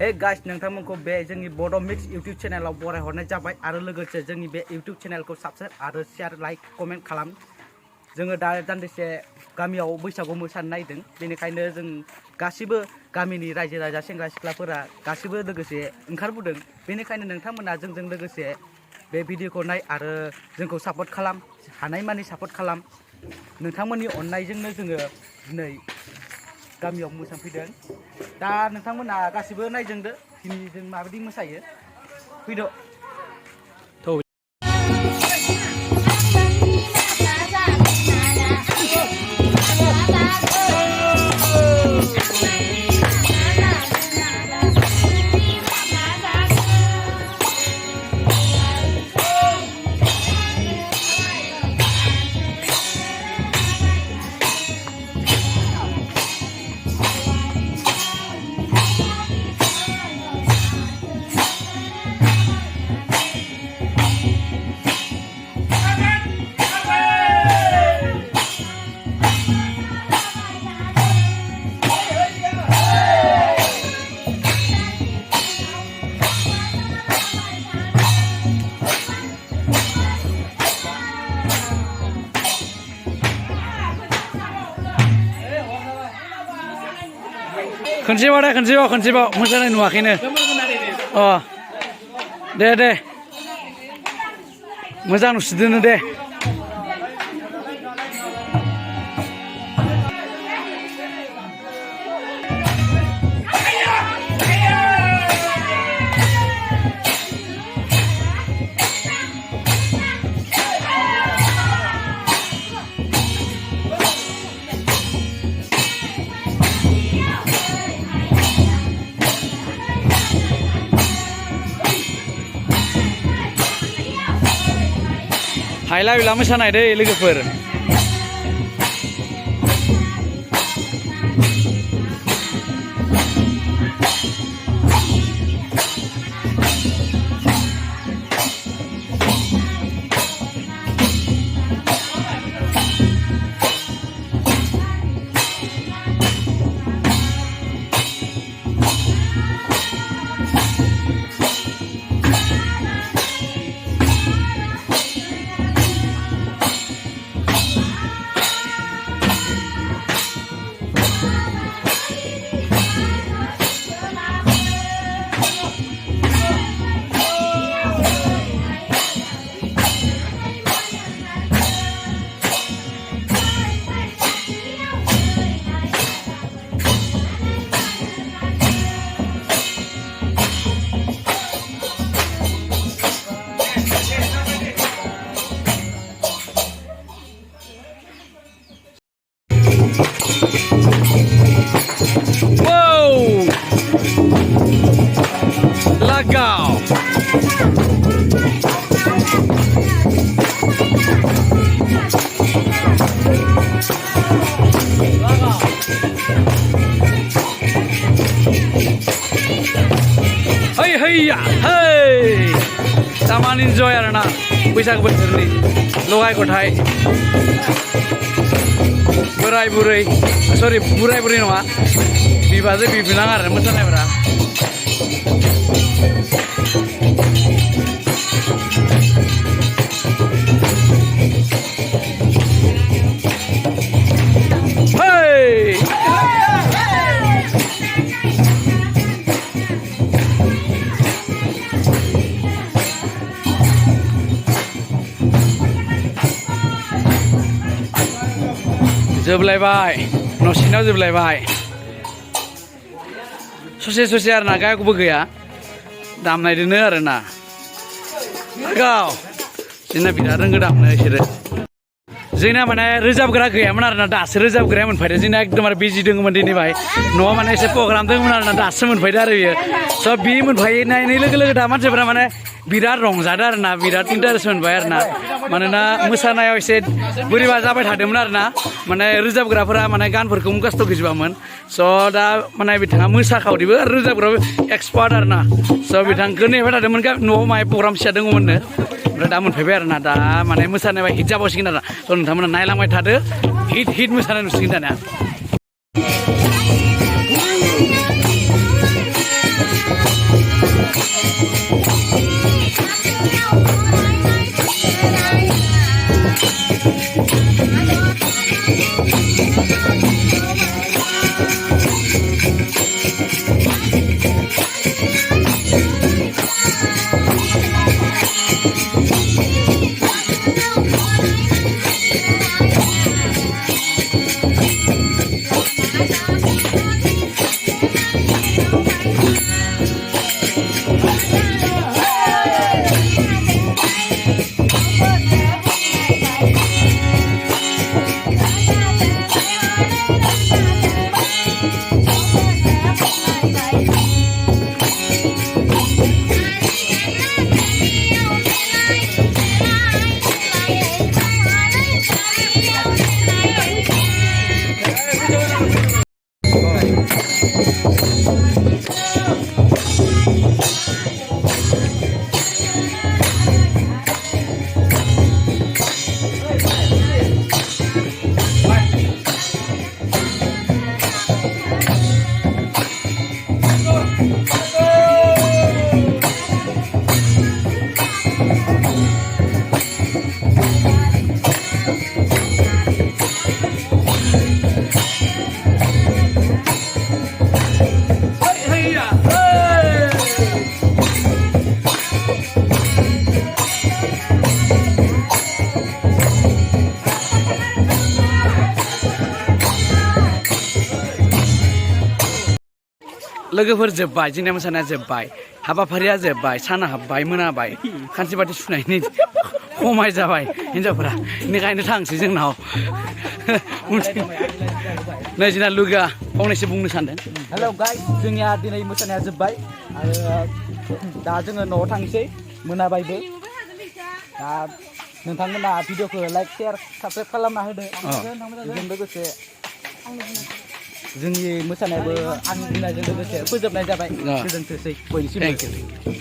Hey guys नोंथांमोनखौ बे जोंनि बड' mix YouTube चेनेलाव बरायहरनाय जाबाय आरो लोगोसे जोंनि बे इउटुब चेनेलखौ साबस्क्राइब आरो शेयार लाइक कमेन्ट खालाम। जोङो दा दान्दिसे गामियाव बैसागु मोसानो नागिरदों, बेनिखायनो जों गासिबो गामिनि रायजो राजा सेंग्रा सिख्लाफोरा गासिबो लोगोसे ओंखारबोदों। बेनिखायनो नोंथांमोना जोंजों लोगोसे बे भिडिअखौ नाय आरो जोंखौ सापर्ट खालाम, हानायमानि सापर्ट खालाम। नोंथांमोननि अननायजोंनो जोङो दिनै गामियाव मोसाफैदों। दा नोंथांमोना गासिबो नायजोंदो दिनै जों माबायदि मोसायो, फैदो। खनसेबाव मोसानाय नुवाखैनो। दे मोजां नुसिदोनो दे। हायला हुइला मोसानाय दै लोगोफोर। Legal! Hey! Taman enjoy arena बैसागु बोथोरनि लगाय गथाय बोराय बुरै नङा बिबाजै बिबोनां आरो मोसानायफोरा। जोबलायबाय न'सिनाव जोबलायबाय ससे आरोना गायकबो गैया दामनायदोनो आरोना गाव जोंना बिराद रोंगो दामनो बिसोरो। जोंना माने रोजाबग्रा गैयामोन आरोना दासो रोजाबग्राया मोनफैदो। जोंना एकदमबारे बिजि दङमोन दिनैहाय न'आव माने एसे प्रग्राम दङमोन आरोना दासो मोनफैदो आरो बियो। स' बि मोनफैनायनि लोगो दा मानसिफोरा माने बिराद रंजादों आरोना बिराद इन्टारेस्ट मोनबाय आरोना। मानोना मोसानायाव एसे बोरैबा जाबाय थादोंमोन आरोना, माने रोजाबग्राफोरा माने गानफोरखौ मुखास्थ' गैजोबामोन। स' दा माने बिथाङा मोसाखावरिबो आरो रोजाबग्राबो एक्सपार्ट आरोना। स' बिथांखौ नेबाय थादोंमोन न'आव माहाय प्रग्राम फिसा दङमोननो, ओमफ्राय दा मोनफैबाय आरोना। दा माने मोसानाया हिट जाबावसिगोन आरोना। स' नोंथांमोना नायलांबाय थादो, हिट मोसानाय नुसिगोन दानिया। लोगोफोर जोब्बाय जोंनिया मोसानाया जोब्बाय हाबाफारिया जोब्बाय साना हाब्बाय मोनाबाय खानसि बाथि सुनायनि खमाय जाबाय हिन्जावफोरा बेनिखायनो थांसै जोंनाव नै जोंना लोगोआ फंनैसो बुंनो सानदों हेलौ गाइस जोंनिया दिनै मोसानाया जोब्बाय आरो दा जोङो न'आव थांसै मोनाबायबो दा नोंथांमोना भिडिअखौ लाइक शेयार साबस्क्राइब खालामना होदो बेजों लोगोसे जोंनि मोसानायाबो आंनि बुंनायजों लोगोसे फोजोबनाय जाबाय गोजोनथोंसै बयनिसिमबो